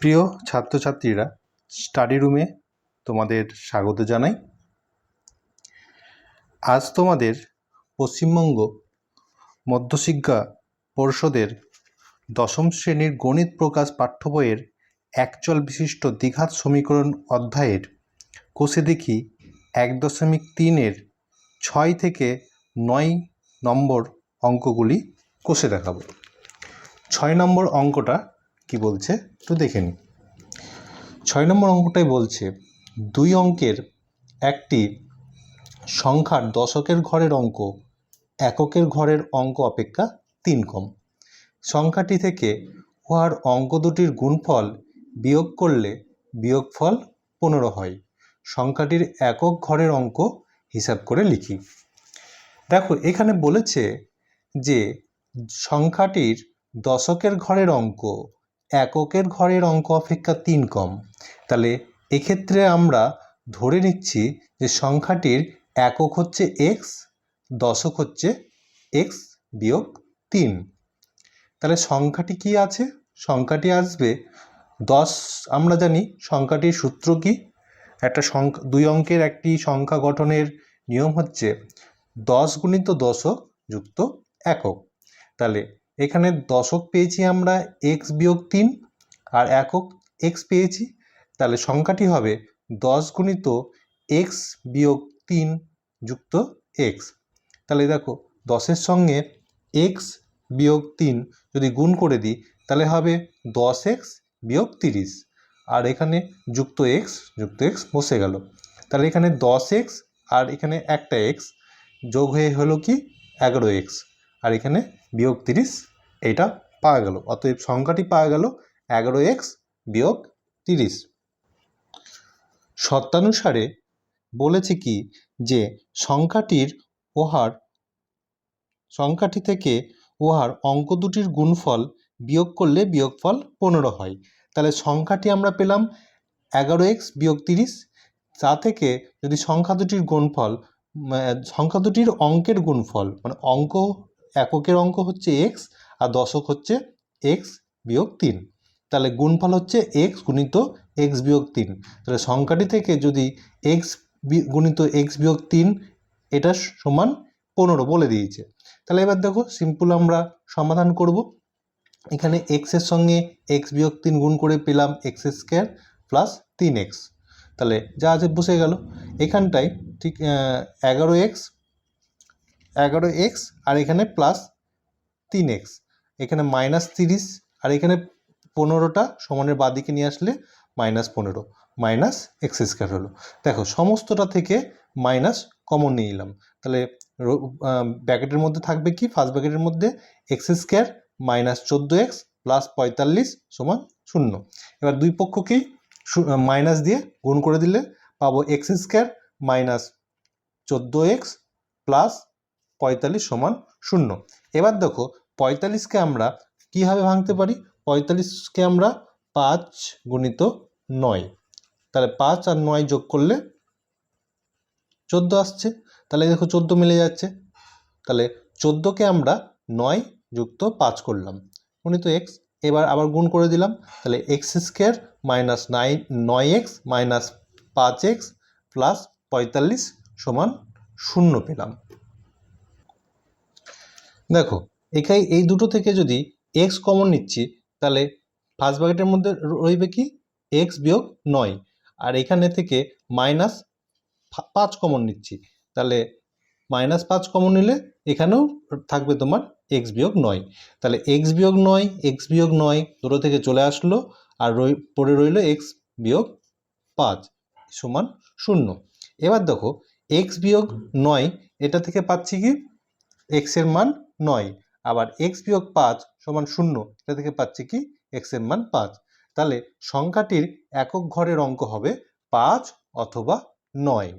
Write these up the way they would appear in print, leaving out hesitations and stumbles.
প্রিয় ছাত্রছাত্রীরা, স্টাডি রুমে তোমাদের স্বাগত জানাই। আজ তোমাদের পশ্চিমবঙ্গ মধ্যশিক্ষা পর্ষদের দশম শ্রেণীর গণিত প্রকাশ পাঠ্য বইয়ের একচল বিশিষ্ট দ্বিঘাত সমীকরণ অধ্যায়ের কোষে দেখি 1.3-এর 6 থেকে 9 নম্বর অঙ্কগুলি কোষে দেখাবো। 6 নম্বর অঙ্কটা কি বলছে একটু দেখে নিই। 6 নম্বর অঙ্কটাই বলছে 2 অঙ্কের একটি সংখ্যার দশকের ঘরের অঙ্ক এককের ঘরের অঙ্ক অপেক্ষা 3 কম। সংখ্যাটি থেকে উহার অঙ্ক দুটির গুণফল বিয়োগ করলে বিয়োগফল 15 হয়। সংখ্যাটির একক ঘরের অঙ্ক হিসাব করে লিখি। দেখো, এখানে বলেছে যে সংখ্যাটির দশকের ঘরের অঙ্ক এককের ঘরের অঙ্ক অপেক্ষা 3 কম। তাহলে এক্ষেত্রে আমরা ধরে নিচ্ছি যে সংখ্যাটির একক হচ্ছে এক্স, দশক হচ্ছে এক্স বিয়োগ 3। তাহলে সংখ্যাটি কি আছে? সংখ্যাটি আসবে 10। আমরা জানি সংখ্যাটির সূত্র কি? একটা সংখ্যা 2 অঙ্কের একটি সংখ্যা গঠনের নিয়ম হচ্ছে 10 গুণিত দশক যুক্ত একক। তাহলে এখানে দশক পেয়েছি আমরা এক্স বিয়োগ 3 আর একক এক্স পেয়েছি। তাহলে সংখ্যাটি হবে 10 গুণিত এক্স বিয়োগ 3 যুক্ত এক্স। তাহলে দেখো, 10-এর সঙ্গে এক্স বিয়োগ 3 যদি গুণ করে দিই তাহলে হবে 10x বিয়োগ 30, আর এখানে যুক্ত এক্স বসে গেল। তাহলে এখানে 10x আর এখানে একটা এক্স যোগ হয়ে হলো কি 11x, আর এখানে বিয়োগ 30, এইটা পাওয়া গেল। অতএব সংখ্যাটি পাওয়া গেল 11x বিয়োগ 30। শর্তানুসারে বলেছে কি যে সংখ্যাটি থেকে উহার অঙ্ক দুটির গুণফল বিয়োগ করলে বিয়োগফল 15 হয়। তাহলে সংখ্যাটি আমরা পেলাম 11x বিয়োগ 30। তা থেকে যদি সংখ্যা দুটির অঙ্কের গুণফল, মানে অঙ্ক এককের অঙ্ক হচ্ছে এক্স আর দশক হচ্ছে এক্স বিয়োগ 3, তাহলে গুণফল হচ্ছে এক্স গুণিত এক্স বিয়োগ 3। তাহলে সংখ্যাটি থেকে যদি এক্স গুণিত এক্স বিয়োগ 3 এটা সমান 15 বলে দিয়েছে। তাহলে এবার দেখো, সিম্পল আমরা সমাধান করব। এখানে এক্সের সঙ্গে এক্স বিয়োগ 3 গুণ করে পেলাম এক্স স্কোয়ার প্লাস 3x। তাহলে যা আছে বসে গেল। এখানটায় ঠিক 11x আর এখানে প্লাস 3x, এখানে মাইনাস 30, আর এখানে 15টা সমানের বাঁদিকে নিয়ে আসলে -15 মাইনাস এক্স স্কোয়ার হলো। দেখো, সমস্তটা থেকে মাইনাস কমন নিয়ে নিলাম। তাহলে ব্র্যাকেটের মধ্যে থাকবে কি? ফার্স্ট ব্র্যাকেটের মধ্যে x square minus 14x plus 45 সমান 0। এবার দুই পক্ষকেই মাইনাস দিয়ে গুণ করে দিলে পাবো x square minus 14x plus 45 সমান 0। এবার দেখো, 45কে আমরা কীভাবে ভাঙতে পারি? 45কে আমরা 5 গুণিত 9, তাহলে 5 আর 9 যোগ করলে 14 আসছে। তাহলে দেখো 14 মিলে যাচ্ছে। তাহলে 14কে আমরা 9 যুক্ত 5 করলাম গুণিত এক্স। এবার আবার গুণ করে দিলাম। তাহলে x square minus 9x minus 5x plus 45 সমান 0 পেলাম। দেখো, এখানে এই দুটো থেকে যদি এক্স কমন নিচ্ছি তাহলে ফার্স্ট ব্র্যাকেটের মধ্যে রইবে কি এক্স বিয়োগ 9, আর এখানে থেকে মাইনাস 5 কমন নিচ্ছি, তাহলে -5 কমন নিলে এখানেও থাকবে তোমার এক্স বিয়োগ 9। তাহলে এক্স বিয়োগ 9 দুটো থেকে চলে আসলো, আর পড়ে রইল এক্স বিয়োগ 5 সমান 0। এবার দেখো, এক্স বিয়োগ 9 এটা থেকে পাচ্ছি কি এক্সের মান 9, আবার এক্স বিয়োগ 5 সমান 0 এটা থেকে পাচ্ছি কি এক্সের মান 5। তাহলে সংখ্যাটির একক ঘরের অঙ্ক হবে 5 অথবা 9।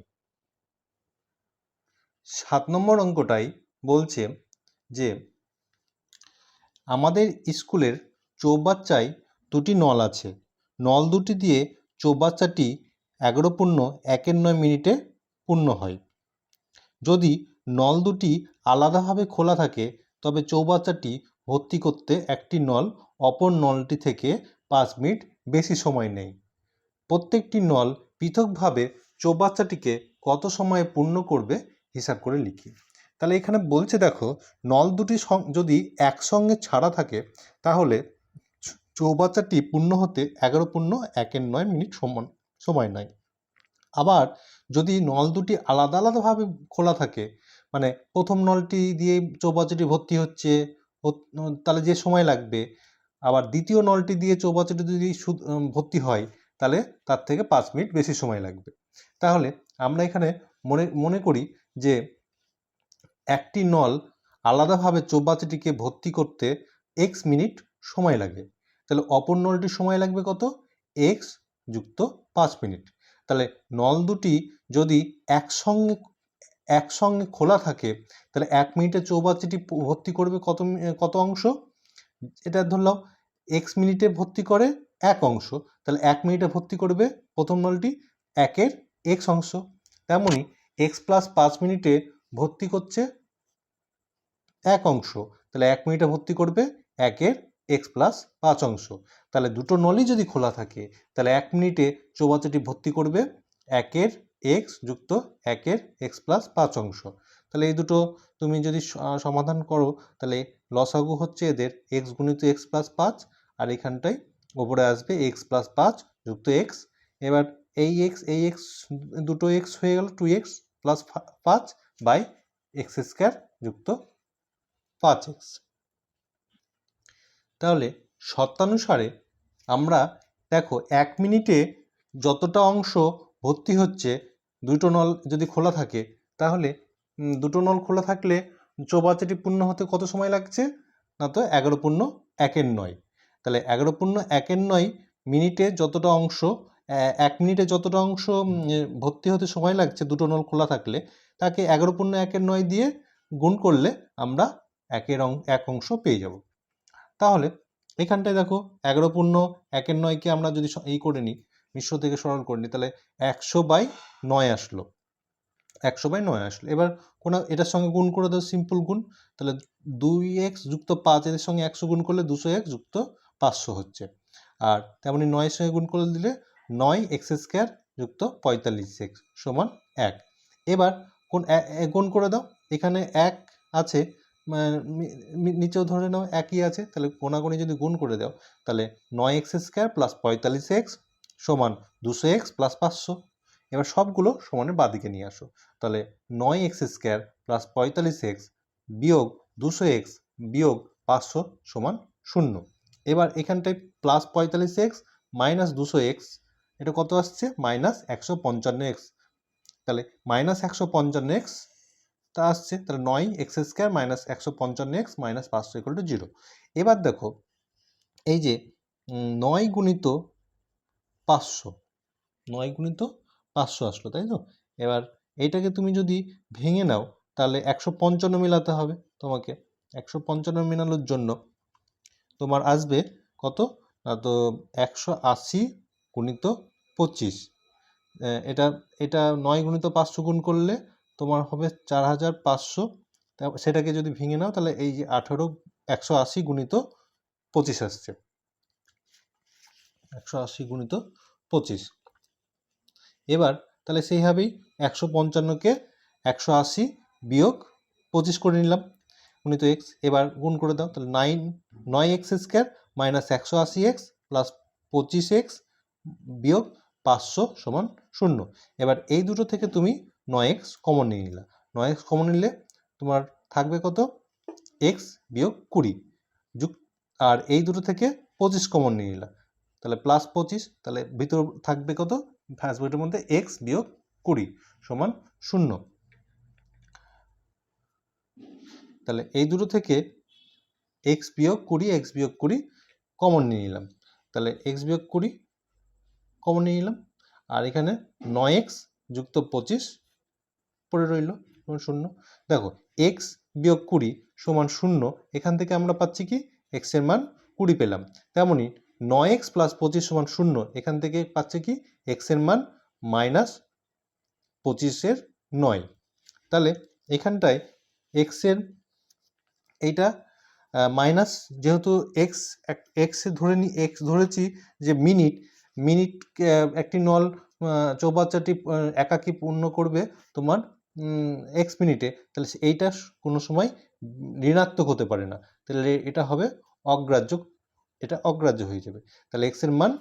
7 নম্বর অঙ্কটাই বলছে যে আমাদের স্কুলের চৌবাচ্চায় দুটি নল আছে। নল দুটি দিয়ে চৌবাচ্চাটি 11:09 পূর্ণ হয়। যদি নল দুটি আলাদাভাবে খোলা থাকে তবে চৌবাচ্চাটি ভর্তি করতে একটি নল অপর নলটি থেকে 5 মিনিট বেশি সময় নেয়। প্রত্যেকটি নল পৃথকভাবে চৌবাচ্চাটিকে কত সময়ে পূর্ণ করবে হিসাব করে লিখি। তাহলে এখানে বলছে দেখো, নল দুটি যদি একসঙ্গে ছাড়া থাকে তাহলে চৌবাচ্চাটি পূর্ণ হতে 11.1 মিনিট সময় নেয়। আবার যদি নল দুটি আলাদা আলাদাভাবে খোলা থাকে, মানে প্রথম নলটি দিয়ে চৌবাচ্চাটি ভর্তি হচ্ছে, তাহলে যে সময় লাগবে, আবার দ্বিতীয় নলটি দিয়ে চৌবাচ্চাটি যদি ভর্তি হয় তাহলে তার থেকে 5 মিনিট বেশি সময় লাগবে। তাহলে আমরা এখানে মনে করি যে একটি নল আলাদাভাবে চৌবাচ্চাটিকে ভর্তি করতে x মিনিট সময় লাগে। তাহলে অপর নলটির সময় লাগবে কত? x যুক্ত 5 মিনিট। তাহলে নল দুটি যদি একসঙ্গে খোলা থাকে তাহলে 1 মিনিটে চৌবাচ্চাটি ভর্তি করবে কত অংশ? এটা ধরলাম x মিনিটে ভর্তি করে 1 অংশ, তাহলে 1 মিনিটে ভর্তি করবে প্রথম নলটি 1-এর x অংশ। তেমনি x প্লাস 5 মিনিটে ভর্তি করছে 1 অংশ, তাহলে 1 মিনিটে ভর্তি করবে 1-এর x প্লাস 5 অংশ। তাহলে দুটো নলই যদি খোলা থাকে তাহলে 1 মিনিটে চৌবাচ্চাটি ভর্তি করবে 1-এর x যুক্ত 1-এর x প্লাস 5 অংশ। তাহলে এই দুটো তুমি যদি সমাধান করো তাহলে লসাগু হচ্ছে এদের x গুণিত x প্লাস 5, আর এখানটায় ওপরে আসবে x প্লাস 5 যুক্ত x। এবার এই x দুটো x হয়ে গেল 2x plus 5 by x square যুক্ত 5x। তাহলে শর্তানুসারে আমরা দেখো 1 মিনিটে যতটা অংশ ভর্তি হচ্ছে, দুটো নল যদি খোলা থাকে তাহলে দুটো নল খোলা থাকলে চৌবাচ্চাটি পূর্ণ হতে কত সময় লাগছে? না তো 11.1 তাহলে 11.1 মিনিটে যতটা অংশ 1 মিনিটে যতটা অংশ ভর্তি হতে সময় লাগছে দুটো নল খোলা থাকলে, তাকে 11.1 দিয়ে গুণ করলে আমরা 1 অংশ পেয়ে যাব। তাহলে এখানটায় দেখো 11.1 আমরা যদি করে নিই, মিশ্র থেকে সরল করে নিই, তাহলে 100/9 আসলো। 100/9 আসলো। এবার এটার সঙ্গে গুণ করে দাও, সিম্পল গুণ। তাহলে 2x যুক্ত 5 এর সঙ্গে 100 গুণ করলে 200x যুক্ত 500 হচ্ছে। আর তেমনি 9 সঙ্গে গুণ করে দিলে 9x স্কোয়ার যুক্ত 45x সমান 1। এবার গুণ করে দাও, এখানে 1 আছে, নিচেও ধরে নাও একই আছে, তাহলে কোনাগুনি যদি গুণ করে দাও তাহলে 9x স্কোয়ার প্লাস 45x সমান 200x প্লাস 500। এবার সবগুলো সমানের বাঁদিকে নিয়ে আসো, তাহলে 9x স্কোয়ার প্লাস 45x বিয়োগ 200x বিয়োগ 500 সমান 0। এবার এখানটায় প্লাস 45x মাইনাস 200x, এটা কত আসছে? Minus 155x। তাহলে মাইনাস 155x তা আসছে, তাহলে 9x square minus 155x minus 500 equal to 0। এবার দেখো এই যে 9 গুণিত 500, 9 গুণিত 500 আসলো, তাই তো? এবার এইটাকে তুমি যদি ভেঙে নাও তাহলে 155 মেলাতে হবে তোমাকে। 155 মেলানোর জন্য তোমার আসবে কত? না তো 180 গুণিত 25। এটা 9 গুণিত 500 গুণ করলে তোমার হবে 4500। সেটাকে যদি ভেঙে নাও তাহলে এই যে 180 গুণিত 25 আসছে, 180 গুণিত 25। এবার তাহলে সেইভাবেই 155কে 180 বিয়োগ 25 করে নিলাম গুণিত x। এবার গুণ করে দাও, তাহলে 9x square minus 180x plus 25x বিয়োগ 500 সমান 0। এবার এই দুটো থেকে তুমি 9x কমন নিয়ে নিলা। 9x কমন নিলে তোমার থাকবে কত? x বিয়োগ 20 যুগ, আর এই দুটো থেকে 25 কমন নিয়ে নিলা, তাহলে প্লাস 25। তাহলে ভিতর থাকবে কত? ফার্স্ট ব্র্যাকেটের মধ্যে x বিয়োগ 20 সমান 0। তাহলে এই দুটো থেকে x বিয়োগ 20 কমন নিয়ে নিলাম, তাহলে x বিয়োগ 20 কমন নিয়ে নিলাম, আর এখানে 9x যুক্ত 25 পড়ে রইল 0। দেখো x বিয়োগ 20 সমান 0, এখান থেকে আমরা পাচ্ছি কি? x এর মান 20 পেলাম। তেমনি 9x প্লাস 25 সমান 0, এখান থেকে পাচ্ছে কি? x এর মান মাইনাস 25/9। তাহলে এখানটায় x এর এইটা মাইনাস যেহেতু এক্স এক্স ধরেছি যে মিনিট মিনিট একটি নল চৌবাচ্চাটি একাকী পূর্ণ করবে তোমার এক্স মিনিটে, তাহলে এইটা কোনো সময় ঋণাত্মক হতে পারে না, তাহলে এটা হবে অগ্রাহ্য, এটা অগ্রাহ্য হয়ে যাবে। তাহলে এক্স এর মান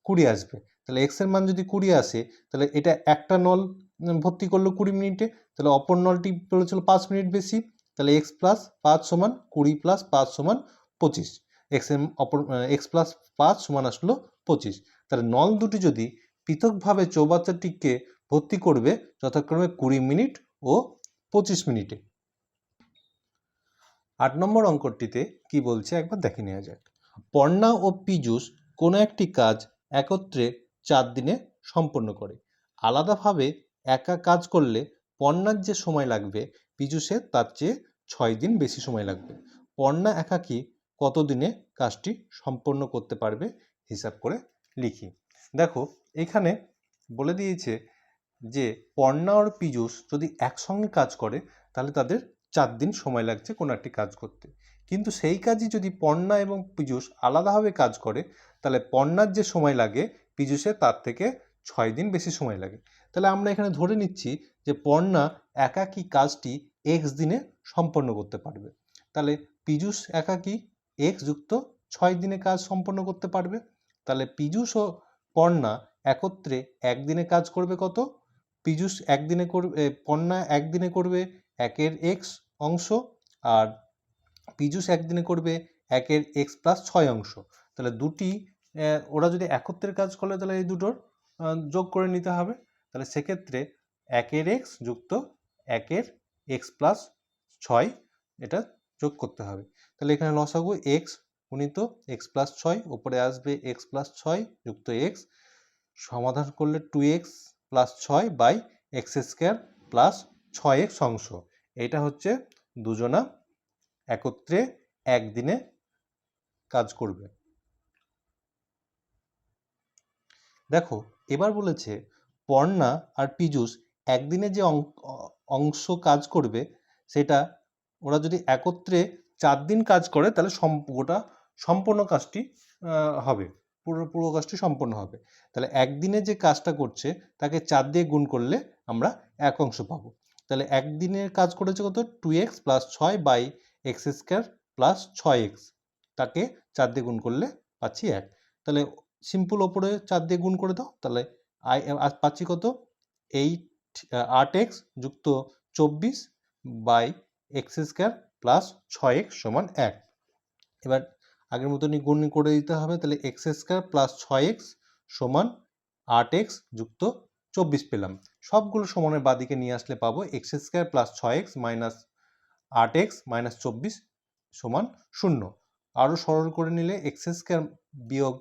20 আসবে। তাহলে এক্স এর মান যদি 20 আসে, তাহলে এটা একটা নল ভর্তি করলো 20 মিনিটে, তাহলে অপর নলটি বলেছিল 5 মিনিট বেশি, তাহলে এক্স প্লাস 5 সমান 20 প্লাস 5 সমান 25। এক্স এর অপর এক্স প্লাস 5 সমান আসলো 25। তাহলে নল দুটি যদি পৃথকভাবে চৌবাচ্চাটিকে ভর্তি করবে যথাক্রমে 20 মিনিট ও 25 মিনিটে। 8 নম্বর অঙ্কটিতে কি বলছে একবার দেখে নেওয়া যাক। পর্ণা ও পীযূষ কোনো একটি কাজ একত্রে 4 দিনে সম্পন্ন করে। আলাদাভাবে একা কাজ করলে পর্ণার যে সময় লাগবে পীযূষের তার চেয়ে 6 দিন বেশি সময় লাগবে। পর্ণা একাকী কত দিনে কাজটি সম্পন্ন করতে পারবে হিসাব করে লিখি। দেখো এখানে বলে দিয়েছে যে পর্ণা আর পীযূষ যদি একসঙ্গে কাজ করে তাহলে তাদের 4 দিন সময় লাগছে কোনো একটি কাজ করতে, কিন্তু সেই কাজই যদি পর্ণা এবং পীযূষ আলাদাভাবে কাজ করে তাহলে পর্ণার যে সময় লাগে পীযূষের তার থেকে 6 দিন বেশি সময় লাগে। তাহলে আমরা এখানে ধরে নিচ্ছি যে পর্ণা একাকী কাজটি এক্স দিনে সম্পন্ন করতে পারবে, তাহলে পীযূষ একাকী এক্স যুক্ত 6 দিনে কাজ সম্পন্ন করতে পারবে। তাহলে পীযূষ ও পর্ণা একত্রে একদিনে কাজ করবে কত? পীযূষ একদিনে করবে, পর্ণা একদিনে করবে 1 এক্স অংশ, আর পীযূষ একদিনে করবে 1 এক্স প্লাস 6 অংশ। তাহলে দুটি ওরা যদি একত্রে কাজ করে তাহলে এই দুটোর যোগ করে নিতে হবে। তাহলে সেক্ষেত্রে 1 এক্স যুক্ত 1 এক্স প্লাস 6 এটা যোগ করতে হবে। তাহলে এখানে লসাগু এক্স গুণিত এক্স প্লাস 6, উপরে আসবে এক্স প্লাস 6 যুক্ত এক্স, সমাধান করলে 2x plus 6 by x square plus 6x অংশ। এটা হচ্ছে দুজনা একত্রে একদিনে কাজ করবে। দেখো এবার বলেছে পর্ণা আর পীযূষ একদিনে যে অংশ কাজ করবে সেটা ওরা যদি একত্রে 4 দিন কাজ করে তাহলে গোটা সম্পূর্ণ কাজটি হবে, পুরো কাজটি সম্পন্ন হবে। তাহলে একদিনে যে কাজটা করছে তাকে 4 দিয়ে গুণ করলে আমরা 1 অংশ পাবো। তাহলে একদিনের কাজ করেছে কত? 2x plus 6 by x square plus 6x, তাকে 4 দিয়ে গুণ করলে পাচ্ছি 1। তাহলে সিম্পল ওপরে 4 দিয়ে গুণ করে দাও, তাহলে পাচ্ছি কত? 8x যুক্ত 24 by x square plus 6x সমান 1। এবার আগের মতনই গুণ করে দিতে হবে, তাহলে এক্স স্কোয়ার প্লাস 6x সমান 8x যুক্ত 24 পেলাম। সবগুলো সমানের বাদিকে নিয়ে আসলে পাবো x square plus 6x minus 8x minus 24 সমান 0। আরও সরল করে নিলে এক্স স্কোয়ার বিয়োগ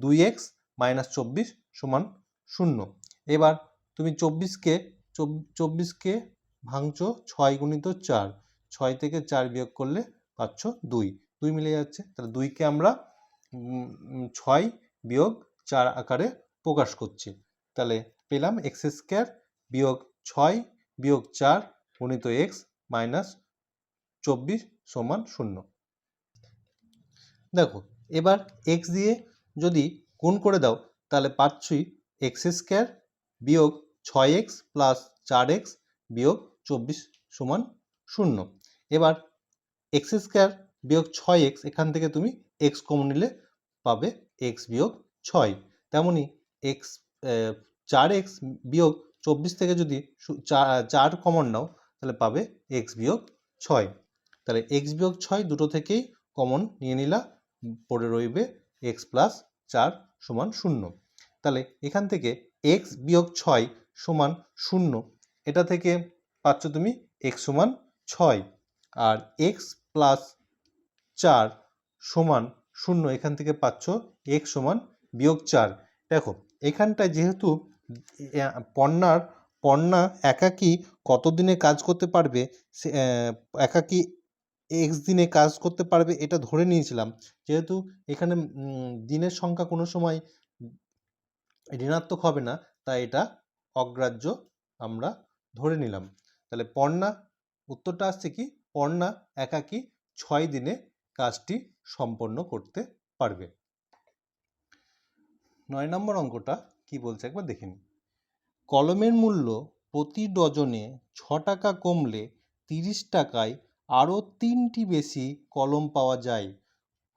2x মাইনাস 24 সমান 0। এবার তুমি 24কে ভাঙছো 6 গুণিত 4, 6 থেকে 4 বিয়োগ করলে পাচ্ছ 2 মিলে যাচ্ছে। তাহলে 2কে আমরা 6 বিয়োগ 4 আকারে প্রকাশ করছি। তাহলে পেলাম এক্স স্কোয়ার বিয়োগ 6 বিয়োগ 4 গুণিত এক্স মাইনাস 24 সমান 0। দেখো এবার এক্স দিয়ে যদি গুণ করে দাও তাহলে পাচ্ছি এক্স স্কোয়ার বিয়োগ 6x প্লাস 4x বিয়োগ 24 সমান 0। এবার এক্স স্কোয়ার বিয়োগ 6x, এখান থেকে তুমি এক্স কমন নিলে পাবে এক্স বিয়োগ 6। তেমনি এক্স 4x বিয়োগ 24 থেকে যদি 4 কমন নাও তাহলে পাবে এক্স বিয়োগ 6। তাহলে এক্স বিয়োগ 6 দুটো থেকেই কমন নিয়ে নিলা, পড়ে রইবে এক্স প্লাস 4 সমান 0। তাহলে এখান থেকে এক্স বিয়োগ 6 সমান 0, এটা থেকে পাচ্ছ তুমি এক্স সমান 6, আর এক্স প্লাস 4 সমান 0, এখান থেকে পাচ্ছ এক্স সমান বিয়োগ 4। দেখো এখানটায় যেহেতু পর্ণা একাকী কত দিনে কাজ করতে পারবে, একাকী এক্স দিনে কাজ করতে পারবে এটা ধরে নিয়েছিলাম, যেহেতু এখানে দিনের সংখ্যা কোনো সময় ঋণাত্মক হবে না তাই এটা অগ্রাহ্য আমরা ধরে নিলাম। তাহলে পর্ণা উত্তরটা আসছে কি পর্ণা একাকী 6 দিনে কাজটি সম্পন্ন করতে পারবে। 9 নম্বর অঙ্কটা কি বলছে একবার দেখে নিই। কলমের মূল্য প্রতি ডজনে 6 টাকা কমলে 30 টাকায় আরও 3টি বেশি কলম পাওয়া যায়।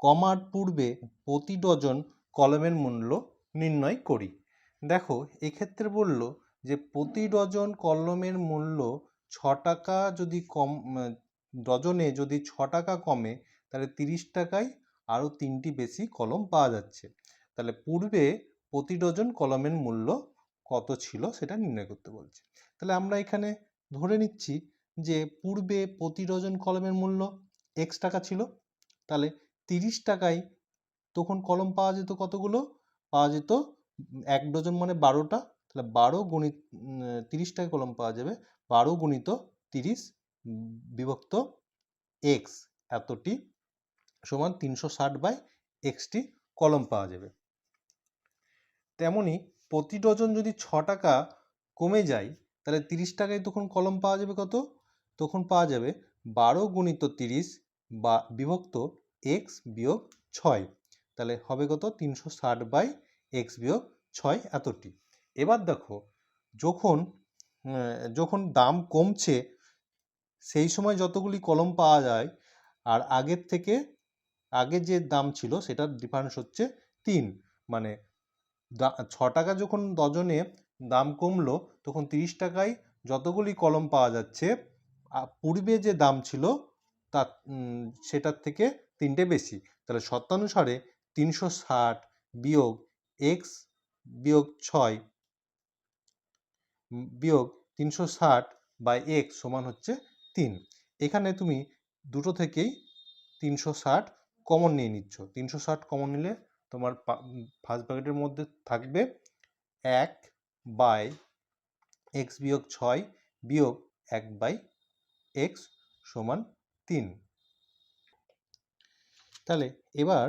কমার পূর্বে প্রতি ডজন কলমের মূল্য নির্ণয় করি। দেখো এক্ষেত্রে বলল যে প্রতি ডজন কলমের মূল্য 6 টাকা যদি ডজনে যদি 6 টাকা কমে তাহলে 30 টাকায় আরও 3টি বেশি কলম পাওয়া যাচ্ছে। তাহলে পূর্বে প্রতি ডজন কলমের মূল্য কত ছিল সেটা নির্ণয় করতে বলছে। তাহলে আমরা এখানে ধরে নিচ্ছি যে পূর্বে প্রতি ডজন কলমের মূল্য x টাকা ছিল। তাহলে 30 টাকায় তখন কলম পাওয়া যেত কতগুলো? পাওয়া যেত 1 ডজন মানে 12টা। তাহলে 12 গুণিত 30 টাকায় কলম পাওয়া যাবে 12 গুণিত 30 বিভক্ত x এতটি সমান 360/xটি কলম পাওয়া যাবে। তেমনি প্রতি ডজন যদি 6 টাকা কমে যায় তাহলে 30 টাকায় তখন কলম পাওয়া যাবে কত? তখন পাওয়া যাবে 12 গুণিত 30 বা বিভক্ত x বিয়োগ 6। তাহলে হবে কত? 360/x বিয়োগ 6 এতটি। এবার দেখো যখন দাম কমছে সেই সময় যতগুলি কলম পাওয়া যায় আর আগে যে দাম ছিল সেটার ডিফারেন্স হচ্ছে 3। মানে 6 টাকা যখন ডজনে দাম কমলো তখন 30 টাকায় যতগুলি কলম পাওয়া যাচ্ছে পূর্বে যে দাম ছিল তার সেটার থেকে 3টে বেশি। তাহলে শর্তানুসারে 360 বিয়োগ x বিয়োগ 6 বিয়োগ 360/x সমান হচ্ছে 3। এখানে তুমি দুটো থেকেই 360 কমন নিয়ে নিচ্ছ। 360 কমন নিলে তোমার ফার্স্ট ব্র্যাকেটের মধ্যে থাকবে 1/x বিয়োগ 6 বিয়োগ 1/x সমান 3। তাহলে এবার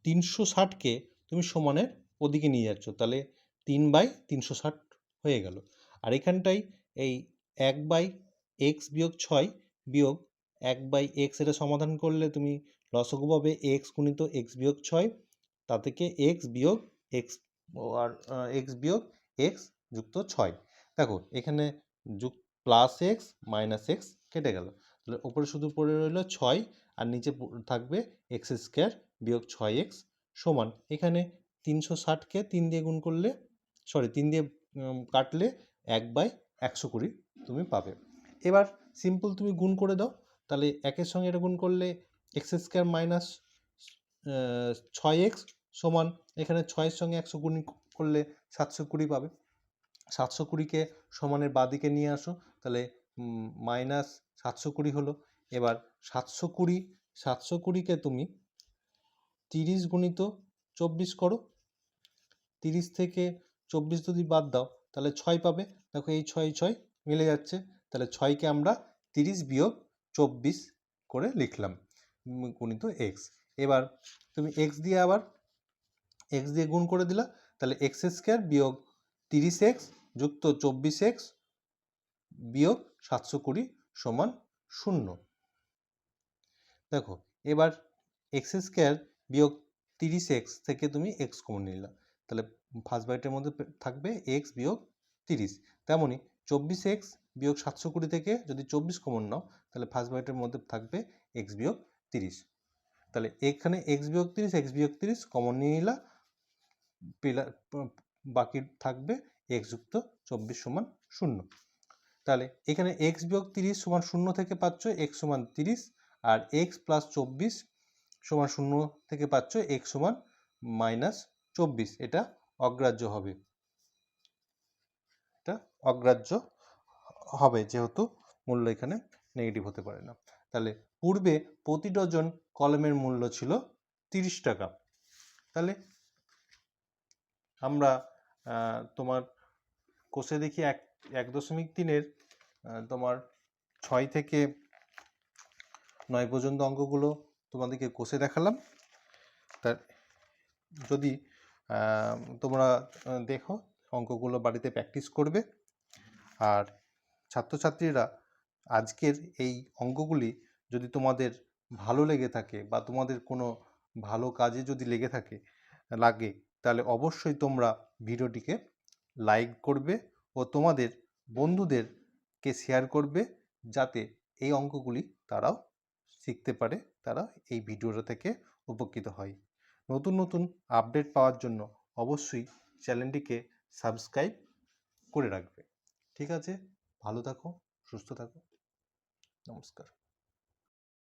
360কে তুমি সমানের ওদিকে নিয়ে যাচ্ছ, তাহলে 3/360 হয়ে গেল। আর এখানটাই এই 1/x বিয়োগ 6 বিয়োগ 1/x এটা সমাধান করলে তুমি লসাগু পাবে x গুণিত x বিয়োগ 6, তা থেকে x বিয়োগ x আর x বিয়োগ x যুক্ত 6। দেখো এখানে প্লাস x মাইনাস x কেটে গেল, তাহলে ওপরে শুধু পড়ে রইল 6 আর নিচে থাকবে x² বিয়োগ 6x সমান এখানে 360কে 3 দিয়ে গুণ করলে 3 দিয়ে কাটলে 1/120 তুমি পাবে। এবার সিম্পল তুমি গুণ করে দাও, তাহলে একের সঙ্গে এটা গুণ করলে x² মাইনাস 6x সমান এখানে 6-এর সঙ্গে 100 গুণ করলে 720 পাবে। 720কে সমানের বাঁদিকে নিয়ে আসো, তাহলে মাইনাস 720 হলো। এবার 720কে তুমি 30 গুণিত 24 করো, 30 থেকে 24 যদি বাদ দাও তাহলে 6 পাবে। দেখো এই 6 মিলে যাচ্ছে, তাহলে 6কে আমরা 30 বিয়োগ 24 করে লিখলাম গুণিত x। এবার তুমি x দিয়ে গুণ করে দিলা, তাহলে x² বিয়োগ 30x যুক্ত 24x বিয়োগ 720 সমান 0। দেখো এবার x² বিয়োগ 30x থেকে তুমি x কমন নিলা, তাহলে ফার্স্ট ব্র্যাকেটের মধ্যে থাকবে x বিয়োগ 30। তেমনই 24x বিয়োগ 720 থেকে যদি 24 কমন নাও তাহলে ফার্স্ট ব্র্যাকেটের মধ্যে থাকবে x বিয়োগ 30। তাহলে এখানে x বিয়োগ 30 কমন নিয়ে নিলা, বাকি থাকবে x যুক্ত 24 সমান 0। তাহলে এখানে x বিয়োগ 30 সমান 0 থেকে পাচ্ছ x সমান 30, আর x প্লাস 24 সমান 0 থেকে পাচ্ছ x সমান মাইনাস 24। এটা অগ্রাহ্য হবে, যেহেতু মূল্য এখানে নেগেটিভ হতে পারে না। তাহলে পূর্বে প্রতি ডজন কলমের মূল্য ছিল 30 টাকা। তাহলে আমরা তোমার কোষে দেখি 1.3-এর তোমার 6 থেকে 9 পর্যন্ত অঙ্কগুলো তোমাদেরকে কোষে দেখালাম। তার যদি তোমরা দেখো অঙ্কগুলো বাড়িতে প্র্যাকটিস করবে। আর ছাত্রছাত্রীরা আজকের এই অঙ্কগুলি যদি তোমাদের ভালো লেগে থাকে বা তোমাদের কোনো ভালো কাজে যদি লাগে তাহলে অবশ্যই তোমরা ভিডিওটিকে লাইক করবে ও তোমাদের বন্ধুদেরকে শেয়ার করবে, যাতে এই অঙ্কগুলি তারাও শিখতে পারে, তারা এই ভিডিওটা থেকে উপকৃত হয়। নতুন নতুন আপডেট পাওয়ার জন্য অবশ্যই চ্যানেলটিকে সাবস্ক্রাইব করে রাখবে। ঠিক আছে, ভালো থাকো, সুস্থ থাকো, নমস্কার।